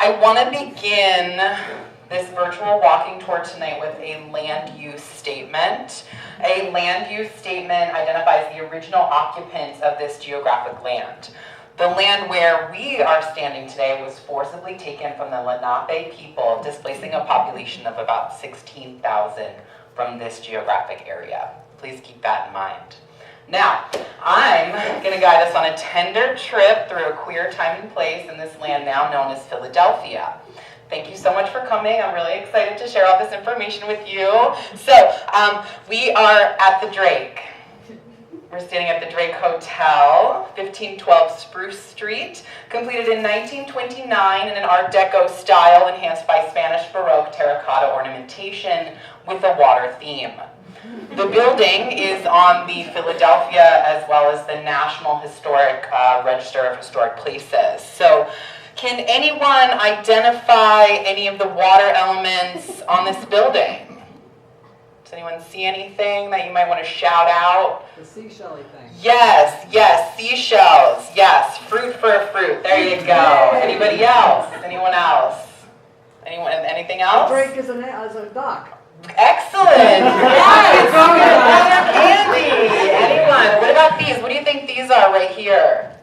I want to begin this virtual walking tour tonight with a land use statement. A land use statement identifies the original occupants of this geographic land. The land where we are standing today was forcibly taken from the Lenape people, displacing a population of about 16,000 from this geographic area. Please keep that in mind. Now, I'm going to guide us on a tender trip through a queer time and place in this land now known as Philadelphia. Thank you so much for coming. I'm really excited to share all this information with you. So, we are at the Drake. We're standing at the Drake Hotel, 1512 Spruce Street, completed in 1929 in an Art Deco style enhanced by Spanish Baroque terracotta ornamentation with a water theme. The building is on the Philadelphia as well as the National Historic Register of Historic Places. So, can anyone identify any of the water elements on this building? Does anyone see anything that you might want to shout out? The seashell-y thing. Yes, seashells. Yes, fruit for a fruit. There you go. Anybody else? Anyone else? Anyone? Anything else? The Drake is a dock. Excellent. Yes. Candy. Anyone? What about these? What do you think these are right here?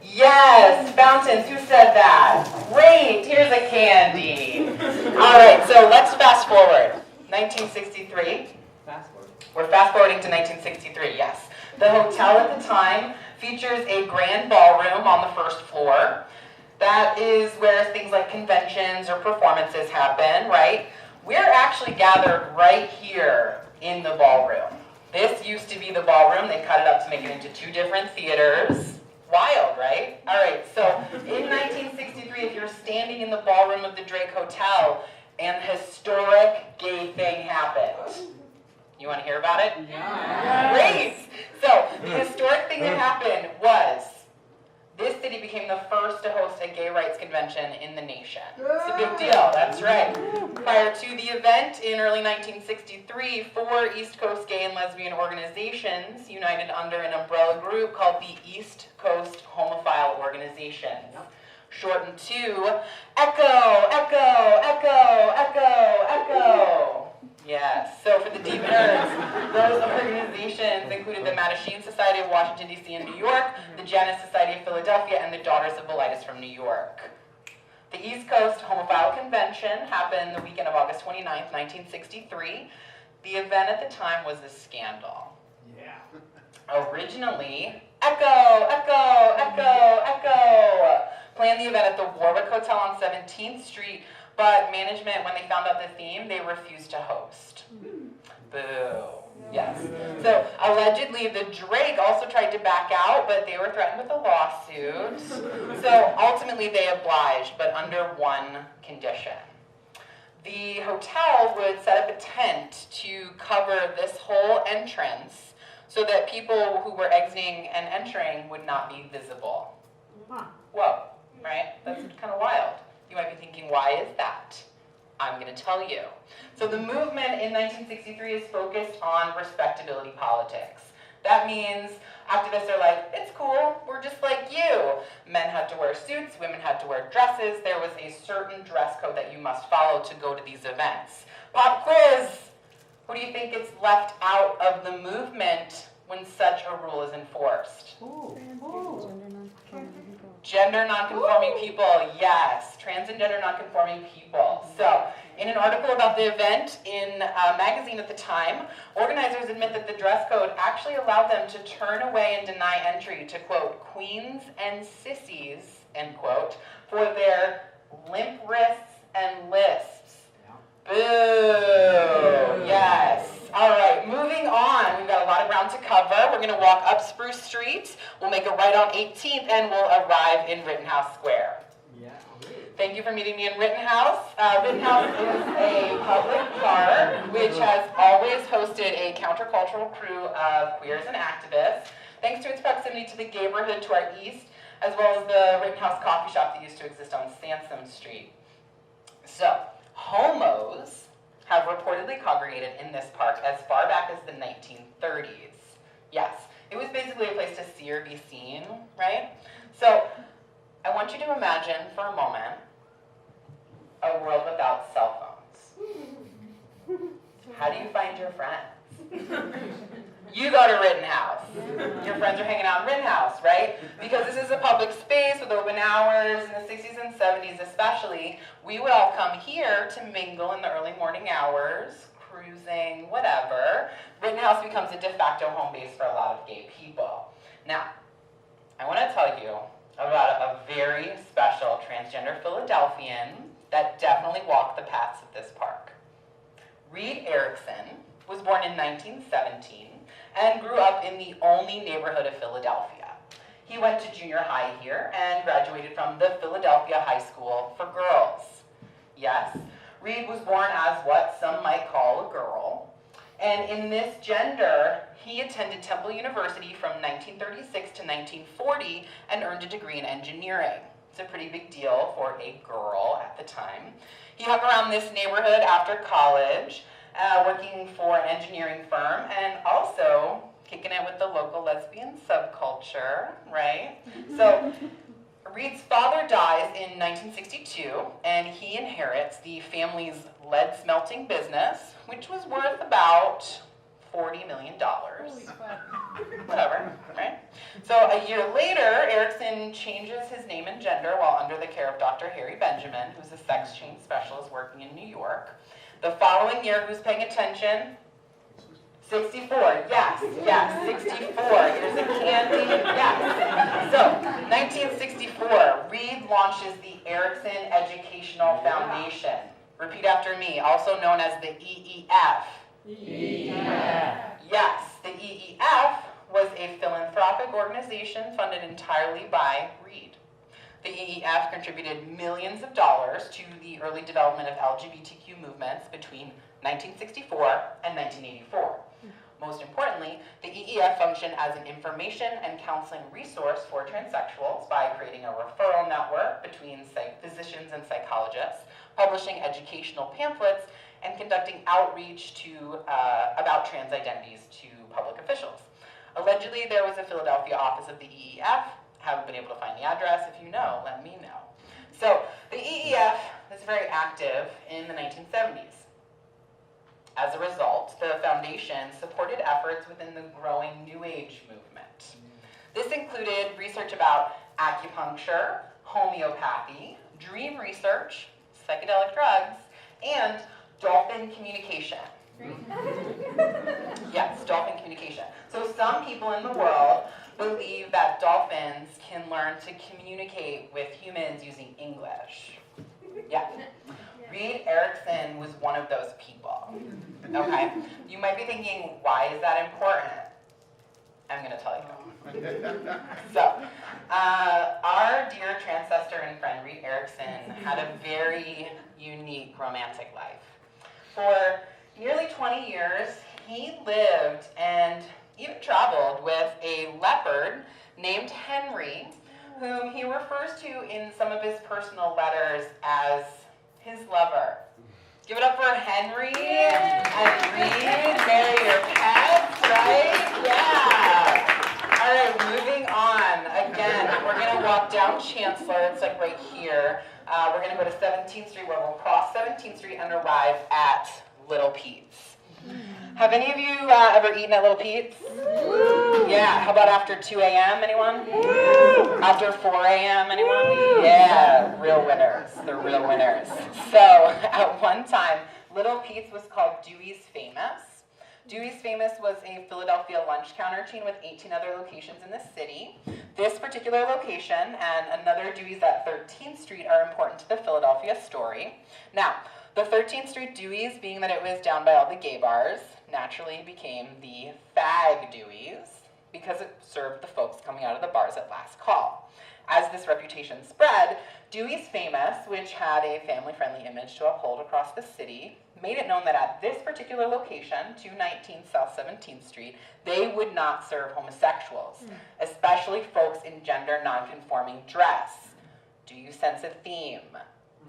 Yes, fountains. Who said that? Great. Here's a candy. All right. So let's fast forward. 1963. Fast forward. We're fast forwarding to 1963, yes. The hotel at the time features a grand ballroom on the first floor. That is where things like conventions or performances happen, right? We're actually gathered right here in the ballroom. This used to be the ballroom. They cut it up to make it into two different theaters. Wild, right? All right, so in 1963, if you're standing in the ballroom of the Drake Hotel, an historic gay thing happened. You want to hear about it? Yeah. Great! So, the historic thing that happened was this city became the first to host a gay rights convention in the nation. It's a big deal, that's right. Prior to the event, in early 1963, 4 East Coast gay and lesbian organizations united under an umbrella group called the East Coast Homophile Organization. Shortened to ECHO, ECHO, ECHO, ECHO, ECHO. Yes, so for the deep nerds, those organizations included the Mattachine Society of Washington, D.C. and New York, the Janus Society of Philadelphia, and the Daughters of Bilitis from New York. The East Coast Homophile Convention happened the weekend of August 29th, 1963. The event at the time was a scandal. Yeah. Originally, ECHO, ECHO, ECHO, ECHO planned the event at the Warwick Hotel on 17th Street, but management, when they found out the theme, they refused to host. Boo. Yes. So allegedly, the Drake also tried to back out, but they were threatened with a lawsuit. So ultimately, they obliged, but under one condition. The hotel would set up a tent to cover this whole entrance so that people who were exiting and entering would not be visible. Whoa, right? That's kind of wild. You might be thinking, why is that? I'm going to tell you. So the movement in 1963 is focused on respectability politics. That means activists are like, it's cool, we're just like you. Men had to wear suits, women had to wear dresses. There was a certain dress code that you must follow to go to these events. Pop quiz! Who do you think gets left out of the movement when such a rule is enforced? Gender nonconforming people, yes. Trans and gender nonconforming people. So, in an article about the event in a magazine at the time, organizers admit that the dress code actually allowed them to turn away and deny entry to, quote, queens and sissies, end quote, for their limp wrists and lisps. Boo! Yes. All right, moving on. We've got a lot of ground to cover. We're going to walk up Spruce Street. We'll make a right on 18th, and we'll arrive in Rittenhouse Square. Yeah. Thank you for meeting me in Rittenhouse. Rittenhouse is a public park which has always hosted a countercultural crew of queers and activists, thanks to its proximity to the neighborhood to our east, as well as the Rittenhouse coffee shop that used to exist on Sansom Street. So, homos have reportedly congregated in this park as far back as the 1930s. Yes, it was basically a place to see or be seen, right? So I want you to imagine for a moment a world without cell phones. How do you find your friends? You go to Rittenhouse. Your friends are hanging out in Rittenhouse, right? Because this is a public space with open hours in the 60s and 70s especially. We would all come here to mingle in the early morning hours, cruising, whatever. Rittenhouse becomes a de facto home base for a lot of gay people. Now, I want to tell you about a very special transgender Philadelphian that definitely walked the paths of this park. Reed Erickson was born in 1917 and grew up in the only neighborhood of Philadelphia. He went to junior high here and graduated from the Philadelphia High School for Girls. Yes, Reed was born as what some might call a girl. And in this gender, he attended Temple University from 1936 to 1940 and earned a degree in engineering. It's a pretty big deal for a girl at the time. He hung around this neighborhood after college, working for an engineering firm and also kicking it with the local lesbian subculture, right? So Reed's father dies in 1962, and he inherits the family's lead smelting business, which was worth about $40 million. Whatever, right? So a year later, Erickson changes his name and gender while under the care of Dr. Harry Benjamin, who's a sex change specialist working in New York. The following year, who's paying attention? 64, yes, 64. Here's a candy, yes. So, 1964, Reed launches the Erickson Educational Foundation. Repeat after me, also known as the EEF. EEF. Yes, the EEF was a philanthropic organization funded entirely by Reed. The EEF contributed millions of dollars to the early development of LGBTQ movements between 1964 and 1984. Most importantly, the EEF functioned as an information and counseling resource for transsexuals by creating a referral network between physicians and psychologists, publishing educational pamphlets, and conducting outreach about trans identities to public officials. Allegedly, there was a Philadelphia office of the EEF. Haven't been able to find the address. If you know, let me know. So the EEF was very active in the 1970s. As a result, the foundation supported efforts within the growing New Age movement. This included research about acupuncture, homeopathy, dream research, psychedelic drugs, and dolphin communication. Yes, dolphin communication. So some people in the world believe that dolphins can learn to communicate with humans using English. Yeah. Reed Erickson was one of those people. Okay? You might be thinking, why is that important? I'm going to tell you. So, our dear transcestor and friend Reed Erickson had a very unique romantic life. For nearly 20 years, he lived and even traveled with a leopard named Henry, whom he refers to in some of his personal letters as his lover. Give it up for Henry and Reed. Marry your pets, right? Yeah. All right, moving on. Again, we're going to walk down Chancellor. It's like right here. We're going to go to 17th Street, where we'll cross 17th Street and arrive at Little Pete's. Have any of you ever eaten at Little Pete's? Yeah. How about after 2 a.m., anyone? After 4 a.m., anyone? Yeah, real winners. They're real winners. So, at one time, Little Pete's was called Dewey's Famous. Dewey's Famous was a Philadelphia lunch counter chain with 18 other locations in the city. This particular location and another Dewey's at 13th Street are important to the Philadelphia story. Now, the 13th Street Dewey's, being that it was down by all the gay bars, naturally became the Fag Dewey's because it served the folks coming out of the bars at last call. As this reputation spread, Dewey's Famous, which had a family-friendly image to uphold across the city, made it known that at this particular location, 219 South 17th Street, they would not serve homosexuals, especially folks in gender non-conforming dress. Do you sense a theme?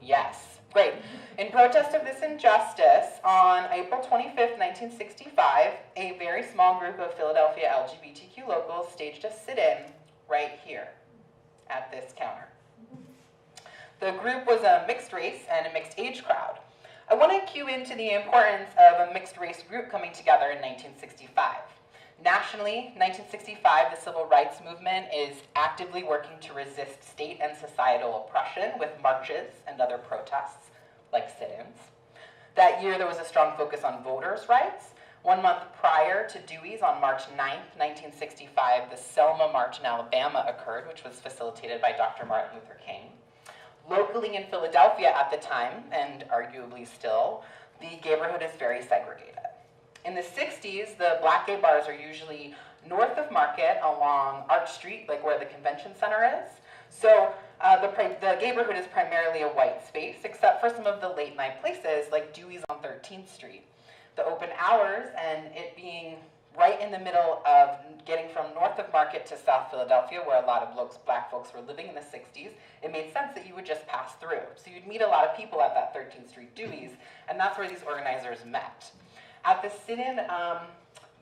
Yes. Great. In protest of this injustice, on April 25th, 1965, a very small group of Philadelphia LGBTQ locals staged a sit-in right here at this counter. The group was a mixed race and a mixed age crowd. I want to cue into the importance of a mixed race group coming together in 1965. Nationally, 1965, the civil rights movement is actively working to resist state and societal oppression with marches and other protests, like sit-ins. That year, there was a strong focus on voters' rights. 1 month prior to Dewey's, on March 9th, 1965, the Selma March in Alabama occurred, which was facilitated by Dr. Martin Luther King. Locally in Philadelphia at the time, and arguably still, the neighborhood is very segregated. In the 60s, the black gay bars are usually north of Market along Arch Street, like where the convention center is. So the neighborhood is primarily a white space, except for some of the late night places like Dewey's on 13th Street. The open hours and it being right in the middle of getting from north of Market to South Philadelphia, where a lot of black folks were living in the 60s, it made sense that you would just pass through. So you'd meet a lot of people at that 13th Street Dewey's, and that's where these organizers met. At the sit-in,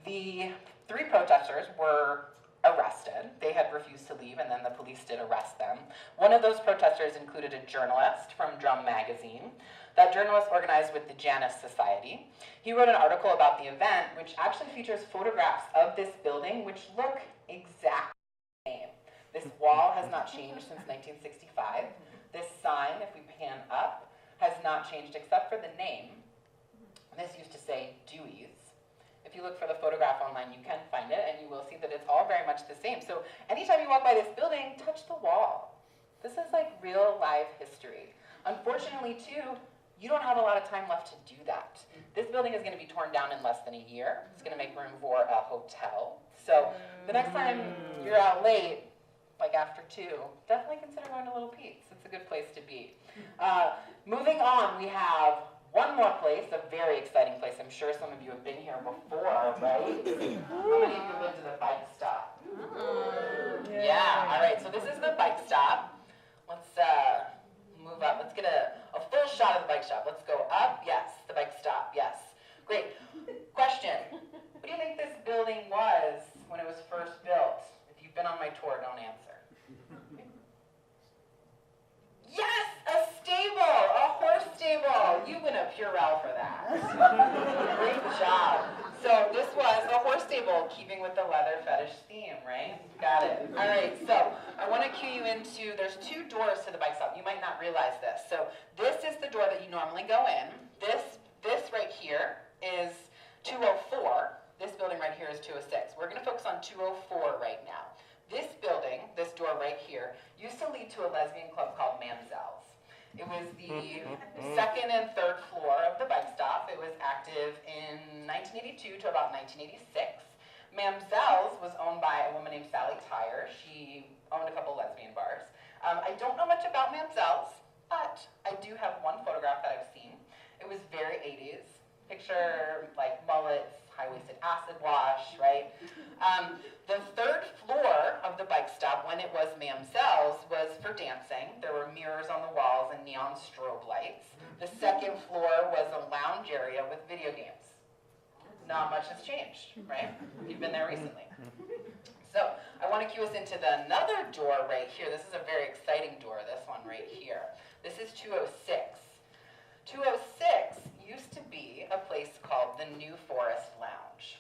the 3 protesters were arrested. They had refused to leave, and then the police did arrest them. One of those protesters included a journalist from Drum magazine. That journalist organized with the Janus Society. He wrote an article about the event, which actually features photographs of this building, which look exactly the same. This wall has not changed since 1965. This sign, if we pan up, has not changed except for the name. This used to say Dewey's. If you look for the photograph online, you can find it, and you will see that it's all very much the same. So anytime you walk by this building, touch the wall. This is like real live history. Unfortunately, too, you don't have a lot of time left to do that. This building is going to be torn down in less than a year. It's going to make room for a hotel. So the next time you're out late, like after 2, definitely consider going to Little Pete's. It's a good place to be. Moving on, we have one more place, a very exciting place. I'm sure some of you have been here before, right? How many of you have been to the bike stop? Yeah, all right, so this is the bike stop. Let's move up. Let's get a full shot of the bike stop. Let's go up. Yes, the bike stop. Yes. Great. Question. What do you think this building was when it was first built? If you've been on my tour, don't answer. Yes, a stable, a horse stable. You win a Purell for that. Great job. So this was a horse stable, keeping with the leather fetish theme, right? Got it. All right, so I want to cue you into, there's 2 doors to the bike stop. You might not realize this. So this is the door that you normally go in. This right here is 204. This building right here is 206. We're going to focus on 204 right now. This building, this door right here, used to lead to a lesbian club called Mamselle's. It was the 2nd and 3rd floor of the bike stop. It was active in 1982 to about 1986. Mamselle's was owned by a woman named Sally Tyre. She owned a couple lesbian bars. I don't know much about Mamselle's, but I do have one photograph that I've seen. It was very 80s. Picture like mullets, high-waisted acid wash, right? The 3rd floor of the bike stop, when it was Mamselle's, was for dancing. There were mirrors on the walls and neon strobe lights. The 2nd floor was a lounge area with video games. Not much has changed, right? You've been there recently. So I want to cue us into another door right here. This is a very exciting door, this one right here. This is 206. 206 used to be a place called the New Forest Lounge.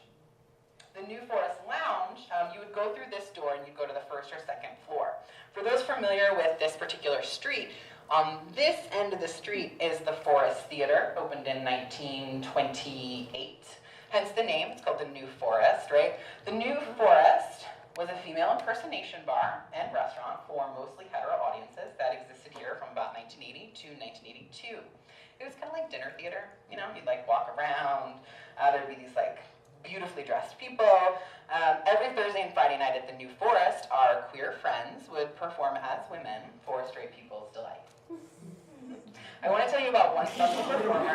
The New Forest Lounge, you would go through this door and you'd go to the 1st or 2nd floor. For those familiar with this particular street, on this end of the street is the Forest Theater, opened in 1928. Hence the name, it's called the New Forest, right? The New Forest was a female impersonation bar and restaurant for mostly hetero audiences that existed here from about 1980 to 1982. It was kind of like dinner theater, you know, you'd like walk around, there'd be these like beautifully dressed people. Every Thursday and Friday night at the New Forest, our queer friends would perform as women for straight people's delight. I want to tell you about one special performer.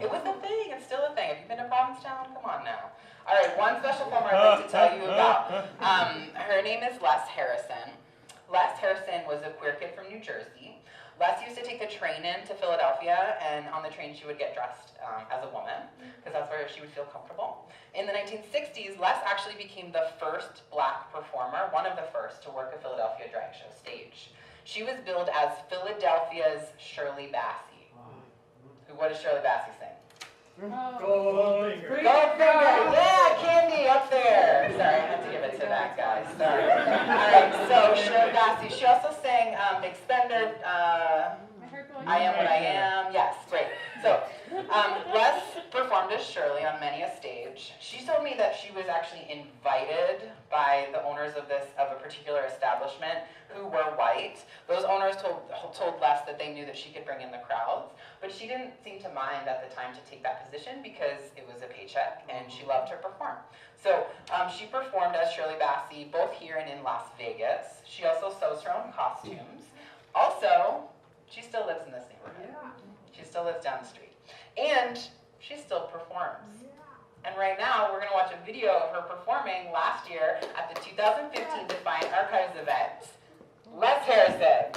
It was a thing, it's still a thing. Have you been to Provincetown? Come on now. All right, one special performer I'd like to tell you about. Her name is Les Harrison. Les Harrison was a queer kid from New Jersey. Les used to take the train in to Philadelphia, and on the train she would get dressed as a woman, because that's where she would feel comfortable. In the 1960s, Les actually became the first black performer, one of the first, to work a Philadelphia drag show stage. She was billed as Philadelphia's Shirley Bassey. What does Shirley Bassey sing? Goldfinger. Goldfinger! Yeah, Candy up there! Sorry, I had to give it to that guy. Sorry. Alright, so Shirley Bassey. She also sang Expended, I Am What I Am. Yes, great. So, Les performed as Shirley on many a stage. She told me that she was actually invited by the owners of a particular establishment who were white. Those owners told Les that they knew that she could bring in the crowds, but she didn't seem to mind at the time to take that position because it was a paycheck and she loved to perform. So she performed as Shirley Bassey both here and in Las Vegas. She also sews her own costumes. Also, she still lives in this neighborhood. She still lives down the street. And she still performs. And right now, we're going to watch a video of her performing last year at the 2015 Defiant Archives event. Les Harrison.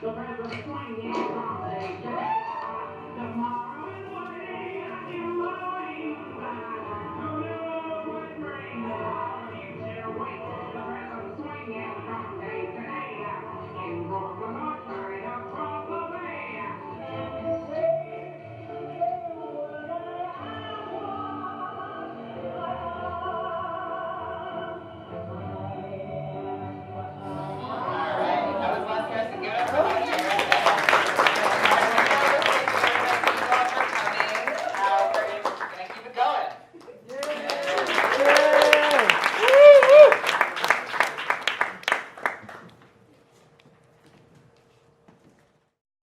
The